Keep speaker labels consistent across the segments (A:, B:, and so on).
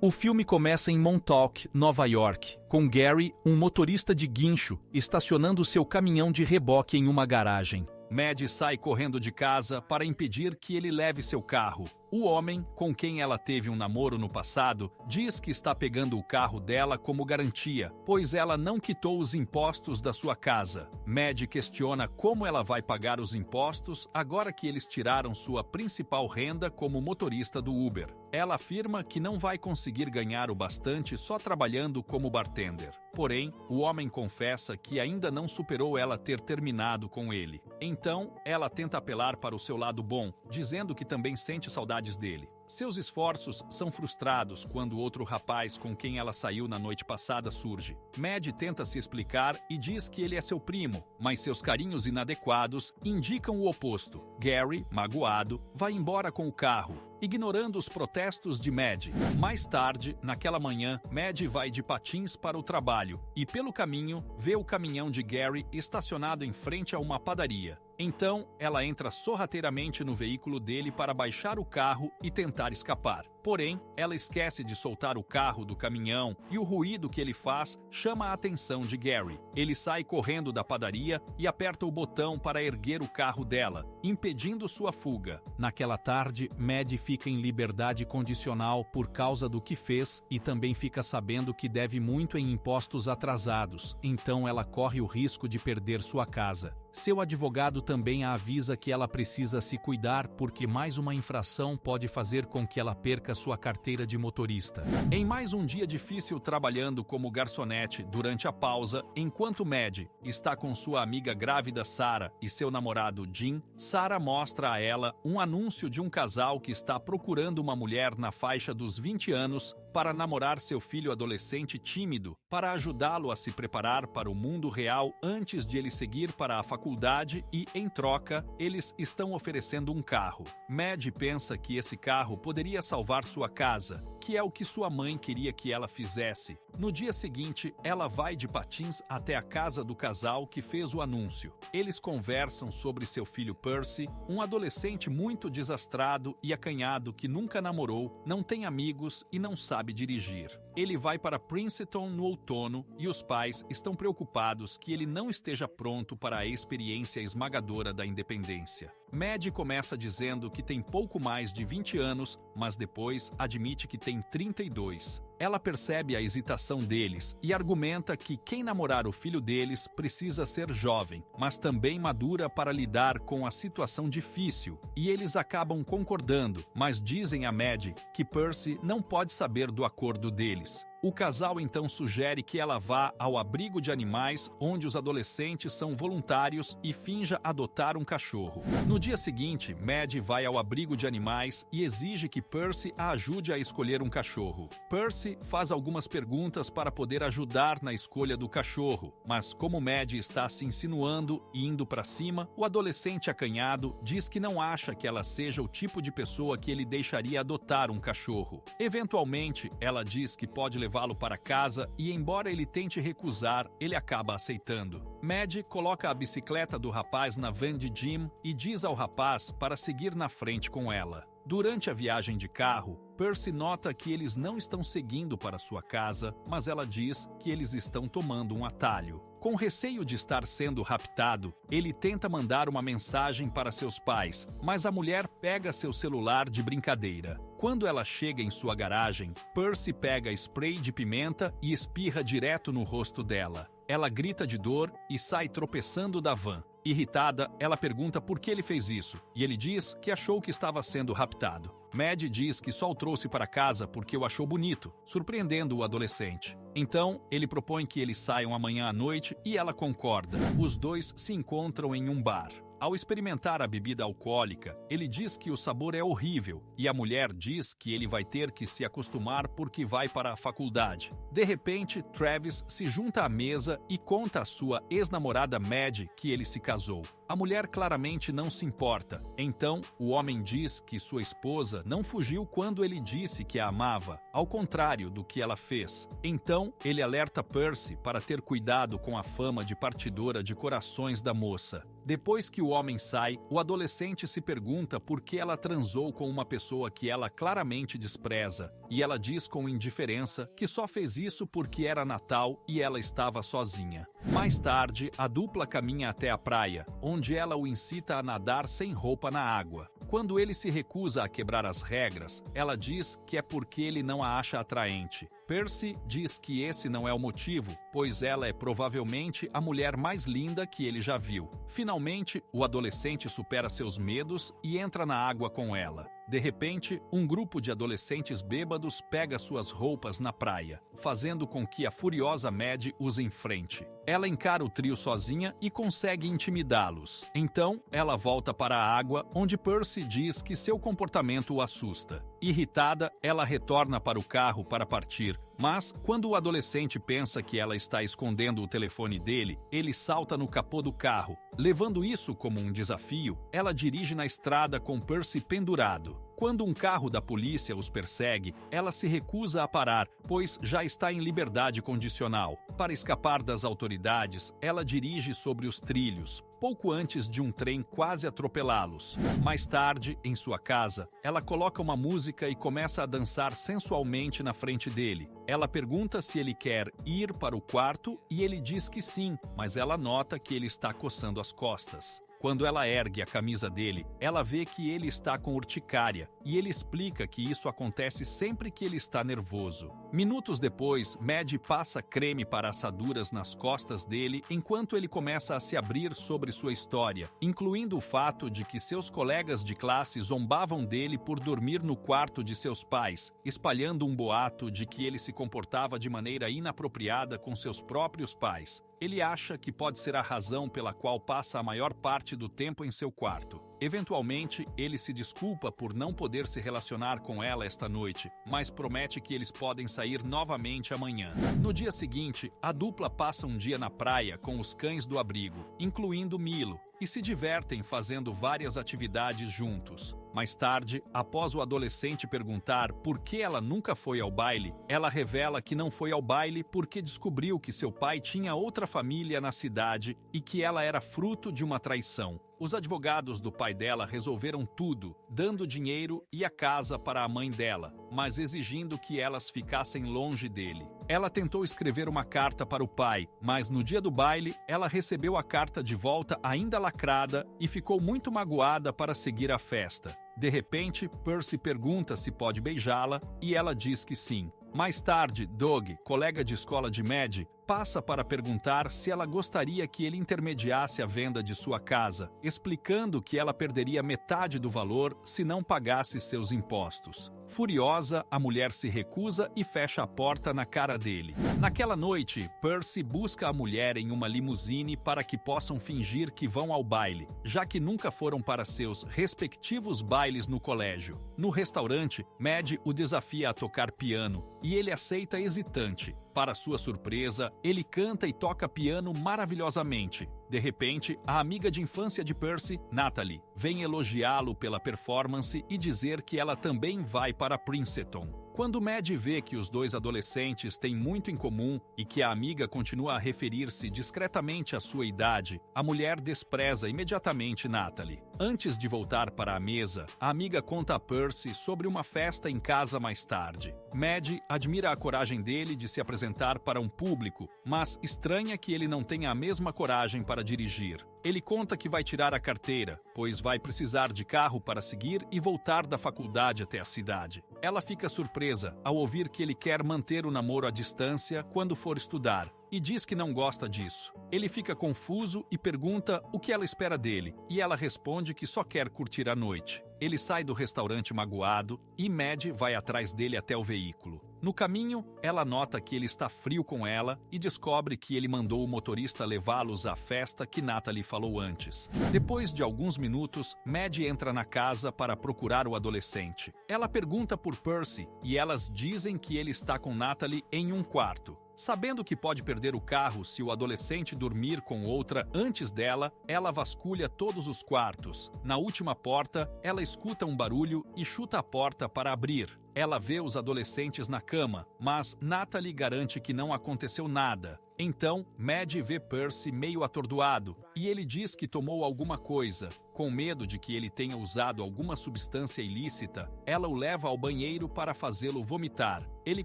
A: O filme começa em Montauk, Nova York, com Gary, um motorista de guincho, estacionando seu caminhão de reboque em uma garagem. Maddie sai correndo de casa para impedir que ele leve seu carro. O homem, com quem ela teve um namoro no passado, diz que está pegando o carro dela como garantia, pois ela não quitou os impostos da sua casa. Maddie questiona como ela vai pagar os impostos agora que eles tiraram sua principal renda como motorista do Uber. Ela afirma que não vai conseguir ganhar o bastante só trabalhando como bartender. Porém, o homem confessa que ainda não superou ela ter terminado com ele. Então, ela tenta apelar para o seu lado bom, dizendo que também sente saudades dele. Seus esforços são frustrados quando outro rapaz com quem ela saiu na noite passada surge. Maddie tenta se explicar e diz que ele é seu primo, mas seus carinhos inadequados indicam o oposto. Gary, magoado, vai embora com o carro, ignorando os protestos de Maddie. Mais tarde, naquela manhã, Maddie vai de patins para o trabalho e, pelo caminho, vê o caminhão de Gary estacionado em frente a uma padaria. Então, ela entra sorrateiramente no veículo dele para baixar o carro e tentar escapar. Porém, ela esquece de soltar o carro do caminhão e o ruído que ele faz chama a atenção de Gary. Ele sai correndo da padaria e aperta o botão para erguer o carro dela, impedindo sua fuga. Naquela tarde, Maddie fica em liberdade condicional por causa do que fez e também fica sabendo que deve muito em impostos atrasados, então ela corre o risco de perder sua casa. Seu advogado também a avisa que ela precisa se cuidar porque mais uma infração pode fazer com que ela perca sua carteira de motorista. Em mais um dia difícil trabalhando como garçonete durante a pausa, enquanto Maddie está com sua amiga grávida Sarah e seu namorado Jim, Sarah mostra a ela um anúncio de um casal que está procurando uma mulher na faixa dos 20 anos para namorar seu filho adolescente tímido, para ajudá-lo a se preparar para o mundo real antes de ele seguir para a faculdade e, em troca, eles estão oferecendo um carro. Maddie pensa que esse carro poderia salvar sua casa, que é o que sua mãe queria que ela fizesse. No dia seguinte, ela vai de patins até a casa do casal que fez o anúncio. Eles conversam sobre seu filho Percy, um adolescente muito desastrado e acanhado que nunca namorou, não tem amigos e não sabe dirigir. Ele vai para Princeton no outono e os pais estão preocupados que ele não esteja pronto para a experiência esmagadora da independência. Maddie começa dizendo que tem pouco mais de 20 anos, mas depois admite que tem 32. Ela percebe a hesitação deles e argumenta que quem namorar o filho deles precisa ser jovem, mas também madura para lidar com a situação difícil, e eles acabam concordando, mas dizem a Maddie que Percy não pode saber do acordo deles. O casal então sugere que ela vá ao abrigo de animais onde os adolescentes são voluntários e finja adotar um cachorro. No dia seguinte, Maddie vai ao abrigo de animais e exige que Percy a ajude a escolher um cachorro. Percy faz algumas perguntas para poder ajudar na escolha do cachorro, mas como Maddie está se insinuando e indo para cima, o adolescente acanhado diz que não acha que ela seja o tipo de pessoa que ele deixaria adotar um cachorro. Eventualmente, ela diz que pode levá-lo para casa e, embora ele tente recusar, ele acaba aceitando. Maddie coloca a bicicleta do rapaz na van de Jim e diz ao rapaz para seguir na frente com ela. Durante a viagem de carro, Percy nota que eles não estão seguindo para sua casa, mas ela diz que eles estão tomando um atalho. Com receio de estar sendo raptado, ele tenta mandar uma mensagem para seus pais, mas a mulher pega seu celular de brincadeira. Quando ela chega em sua garagem, Percy pega spray de pimenta e espirra direto no rosto dela. Ela grita de dor e sai tropeçando da van. Irritada, ela pergunta por que ele fez isso, e ele diz que achou que estava sendo raptado. Maddie diz que só o trouxe para casa porque o achou bonito, surpreendendo o adolescente. Então, ele propõe que eles saiam amanhã à noite e ela concorda. Os dois se encontram em um bar. Ao experimentar a bebida alcoólica, ele diz que o sabor é horrível e a mulher diz que ele vai ter que se acostumar porque vai para a faculdade. De repente, Travis se junta à mesa e conta à sua ex-namorada Maddie que ele se casou. A mulher claramente não se importa. Então, o homem diz que sua esposa não fugiu quando ele disse que a amava, ao contrário do que ela fez. Então, ele alerta Percy para ter cuidado com a fama de partidora de corações da moça. Depois que o homem sai, o adolescente se pergunta por que ela transou com uma pessoa que ela claramente despreza. e ela diz com indiferença que só fez isso porque era Natal e ela estava sozinha. Mais tarde, a dupla caminha até a praia, onde ela o incita a nadar sem roupa na água. Quando ele se recusa a quebrar as regras, ela diz que é porque ele não a acha atraente. Percy diz que esse não é o motivo, pois ela é provavelmente a mulher mais linda que ele já viu. Finalmente, o adolescente supera seus medos e entra na água com ela. De repente, um grupo de adolescentes bêbados pega suas roupas na praia, fazendo com que a furiosa Mad os enfrente. Ela encara o trio sozinha e consegue intimidá-los. Então, ela volta para a água, onde Percy diz que seu comportamento o assusta. Irritada, ela retorna para o carro para partir, mas quando o adolescente pensa que ela está escondendo o telefone dele, ele salta no capô do carro. Levando isso como um desafio, ela dirige na estrada com Percy pendurado. Quando um carro da polícia os persegue, ela se recusa a parar, pois já está em liberdade condicional. Para escapar das autoridades, ela dirige sobre os trilhos, pouco antes de um trem quase atropelá-los. Mais tarde, em sua casa, ela coloca uma música e começa a dançar sensualmente na frente dele. Ela pergunta se ele quer ir para o quarto e ele diz que sim, mas ela nota que ele está coçando as costas. Quando ela ergue a camisa dele, ela vê que ele está com urticária e ele explica que isso acontece sempre que ele está nervoso. Minutos depois, Mad passa creme para assaduras nas costas dele enquanto ele começa a se abrir sobre sua história, incluindo o fato de que seus colegas de classe zombavam dele por dormir no quarto de seus pais, espalhando um boato de que ele se comportava de maneira inapropriada com seus próprios pais. Ele acha que pode ser a razão pela qual passa a maior parte do tempo em seu quarto. Eventualmente, ele se desculpa por não poder se relacionar com ela esta noite, mas promete que eles podem sair novamente amanhã. No dia seguinte, a dupla passa um dia na praia com os cães do abrigo, incluindo Milo, e se divertem fazendo várias atividades juntos. Mais tarde, após o adolescente perguntar por que ela nunca foi ao baile, ela revela que não foi ao baile porque descobriu que seu pai tinha outra família na cidade e que ela era fruto de uma traição. Os advogados do pai dela resolveram tudo, dando dinheiro e a casa para a mãe dela, mas exigindo que elas ficassem longe dele. Ela tentou escrever uma carta para o pai, mas no dia do baile, ela recebeu a carta de volta ainda lacrada e ficou muito magoada para seguir a festa. De repente, Percy pergunta se pode beijá-la e ela diz que sim. Mais tarde, Doug, colega de escola de Mad, passa para perguntar se ela gostaria que ele intermediasse a venda de sua casa, explicando que ela perderia metade do valor se não pagasse seus impostos. Furiosa, a mulher se recusa e fecha a porta na cara dele. Naquela noite, Percy busca a mulher em uma limusine para que possam fingir que vão ao baile, já que nunca foram para seus respectivos bailes no colégio. No restaurante, Mad o desafia a tocar piano e ele aceita hesitante. Para sua surpresa, ele canta e toca piano maravilhosamente. De repente, a amiga de infância de Percy, Natalie, vem elogiá-lo pela performance e dizer que ela também vai para Princeton. Quando Mad vê que os dois adolescentes têm muito em comum e que a amiga continua a referir-se discretamente à sua idade, a mulher despreza imediatamente Natalie. Antes de voltar para a mesa, a amiga conta a Percy sobre uma festa em casa mais tarde. Mad admira a coragem dele de se apresentar para um público, mas estranha que ele não tenha a mesma coragem para dirigir. Ele conta que vai tirar a carteira, pois vai precisar de carro para seguir e voltar da faculdade até a cidade. Ela fica surpresa ao ouvir que ele quer manter o namoro à distância quando for estudar, e diz que não gosta disso. Ele fica confuso e pergunta o que ela espera dele, e ela responde que só quer curtir a noite. Ele sai do restaurante magoado e Mad vai atrás dele até o veículo. No caminho, ela nota que ele está frio com ela e descobre que ele mandou o motorista levá-los à festa que Natalie falou antes. Depois de alguns minutos, Mad entra na casa para procurar o adolescente. Ela pergunta por Percy e elas dizem que ele está com Natalie em um quarto. Sabendo que pode perder o carro se o adolescente dormir com outra antes dela, ela vasculha todos os quartos. Na última porta, ela escuta um barulho e chuta a porta para abrir. Ela vê os adolescentes na cama, mas Natalie garante que não aconteceu nada. Então, Maddie vê Percy meio atordoado e ele diz que tomou alguma coisa. Com medo de que ele tenha usado alguma substância ilícita, ela o leva ao banheiro para fazê-lo vomitar. Ele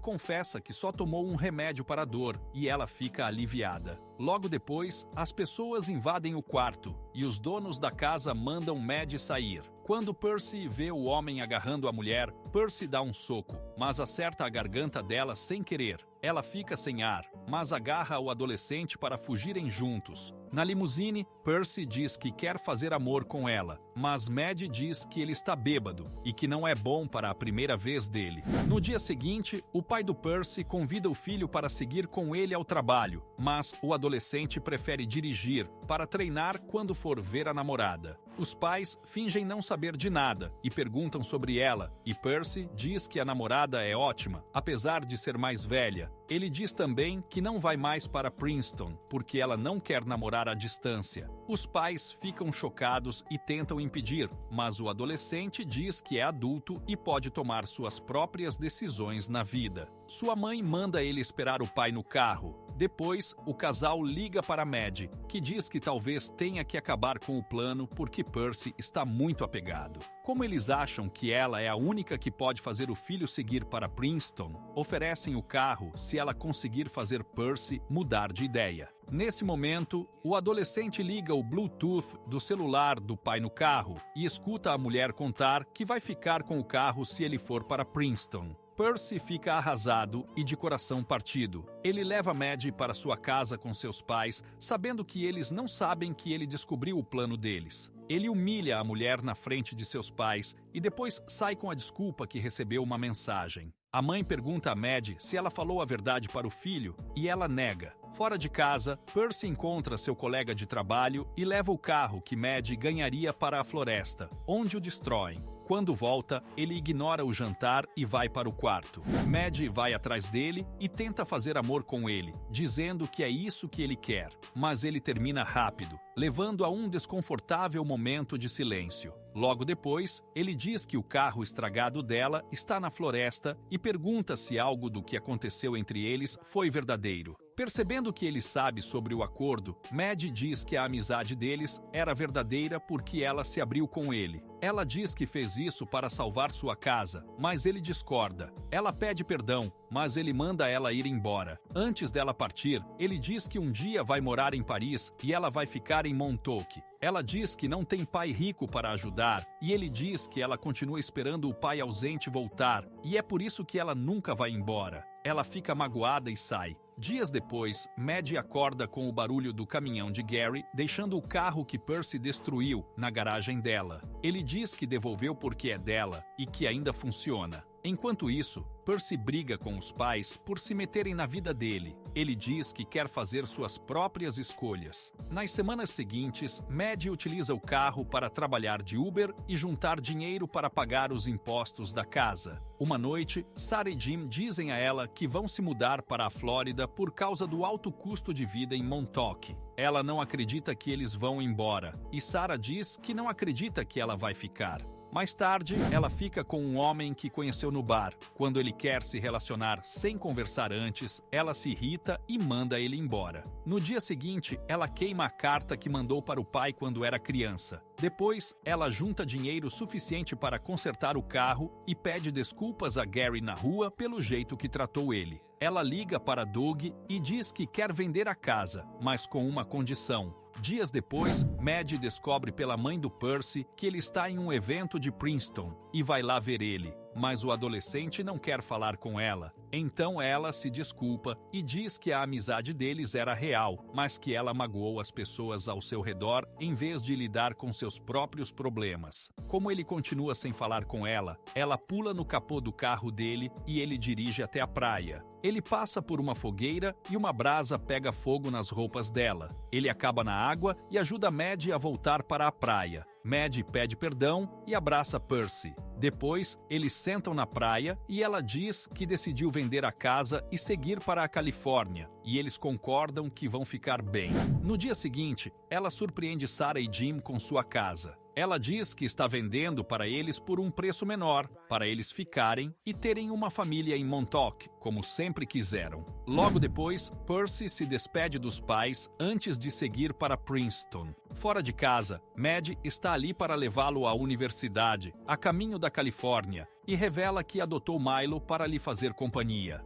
A: confessa que só tomou um remédio para a dor e ela fica aliviada. Logo depois, as pessoas invadem o quarto e os donos da casa mandam Maddie sair. Quando Percy vê o homem agarrando a mulher, Percy dá um soco, mas acerta a garganta dela sem querer. Ela fica sem ar, mas agarra o adolescente para fugirem juntos. Na limusine, Percy diz que quer fazer amor com ela, mas Maddie diz que ele está bêbado e que não é bom para a primeira vez dele. No dia seguinte, o pai do Percy convida o filho para seguir com ele ao trabalho, mas o adolescente prefere dirigir para treinar quando for ver a namorada. Os pais fingem não saber de nada e perguntam sobre ela, e Percy diz que a namorada é ótima, apesar de ser mais velha. Ele diz também que não vai mais para Princeton, porque ela não quer namorar à distância. Os pais ficam chocados e tentam impedir, mas o adolescente diz que é adulto e pode tomar suas próprias decisões na vida. Sua mãe manda ele esperar o pai no carro. Depois, o casal liga para Maddie, que diz que talvez tenha que acabar com o plano porque Percy está muito apegado. Como eles acham que ela é a única que pode fazer o filho seguir para Princeton, oferecem o carro se ela conseguir fazer Percy mudar de ideia. Nesse momento, o adolescente liga o Bluetooth do celular do pai no carro e escuta a mulher contar que vai ficar com o carro se ele for para Princeton. Percy fica arrasado e de coração partido. Ele leva Maddie para sua casa com seus pais, sabendo que eles não sabem que ele descobriu o plano deles. Ele humilha a mulher na frente de seus pais e depois sai com a desculpa que recebeu uma mensagem. A mãe pergunta a Maddie se ela falou a verdade para o filho e ela nega. Fora de casa, Percy encontra seu colega de trabalho e leva o carro que Maddie ganharia para a floresta, onde o destroem. Quando volta, ele ignora o jantar e vai para o quarto. Maddie vai atrás dele e tenta fazer amor com ele, dizendo que é isso que ele quer. Mas ele termina rápido, levando a um desconfortável momento de silêncio. Logo depois, ele diz que o carro estragado dela está na floresta e pergunta se algo do que aconteceu entre eles foi verdadeiro. Percebendo que ele sabe sobre o acordo, Maddie diz que a amizade deles era verdadeira porque ela se abriu com ele. Ela diz que fez isso para salvar sua casa, mas ele discorda. Ela pede perdão, mas ele manda ela ir embora. Antes dela partir, ele diz que um dia vai morar em Paris e ela vai ficar em Montauk. Ela diz que não tem pai rico para ajudar e ele diz que ela continua esperando o pai ausente voltar e é por isso que ela nunca vai embora. Ela fica magoada e sai. Dias depois, Maddie acorda com o barulho do caminhão de Gary, deixando o carro que Percy destruiu na garagem dela. Ele diz que devolveu porque é dela e que ainda funciona. Enquanto isso, Percy briga com os pais por se meterem na vida dele. Ele diz que quer fazer suas próprias escolhas. Nas semanas seguintes, Maddie utiliza o carro para trabalhar de Uber e juntar dinheiro para pagar os impostos da casa. Uma noite, Sarah e Jim dizem a ela que vão se mudar para a Flórida por causa do alto custo de vida em Montauk. Ela não acredita que eles vão embora, e Sarah diz que não acredita que ela vai ficar. Mais tarde, ela fica com um homem que conheceu no bar. Quando ele quer se relacionar sem conversar antes, ela se irrita e manda ele embora. No dia seguinte, ela queima a carta que mandou para o pai quando era criança. Depois, ela junta dinheiro suficiente para consertar o carro e pede desculpas a Gary na rua pelo jeito que tratou ele. Ela liga para Doug e diz que quer vender a casa, mas com uma condição. Dias depois, Maddie descobre pela mãe do Percy que ele está em um evento de Princeton e vai lá ver ele. Mas o adolescente não quer falar com ela. Então ela se desculpa e diz que a amizade deles era real, mas que ela magoou as pessoas ao seu redor em vez de lidar com seus próprios problemas. Como ele continua sem falar com ela, ela pula no capô do carro dele e ele dirige até a praia. Ele passa por uma fogueira e uma brasa pega fogo nas roupas dela. Ele acaba na água e ajuda Maddie a voltar para a praia. Maddie pede perdão e abraça Percy. Depois, eles sentam na praia e ela diz que decidiu vender a casa e seguir para a Califórnia, e eles concordam que vão ficar bem. No dia seguinte, ela surpreende Sarah e Jim com sua casa. Ela diz que está vendendo para eles por um preço menor, para eles ficarem e terem uma família em Montauk, como sempre quiseram. Logo depois, Percy se despede dos pais antes de seguir para Princeton. Fora de casa, Mad está ali para levá-lo à universidade, a caminho da Califórnia, e revela que adotou Milo para lhe fazer companhia.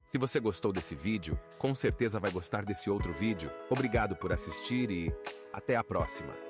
B: Se você gostou desse vídeo, com certeza vai gostar desse outro vídeo. Obrigado por assistir e até a próxima.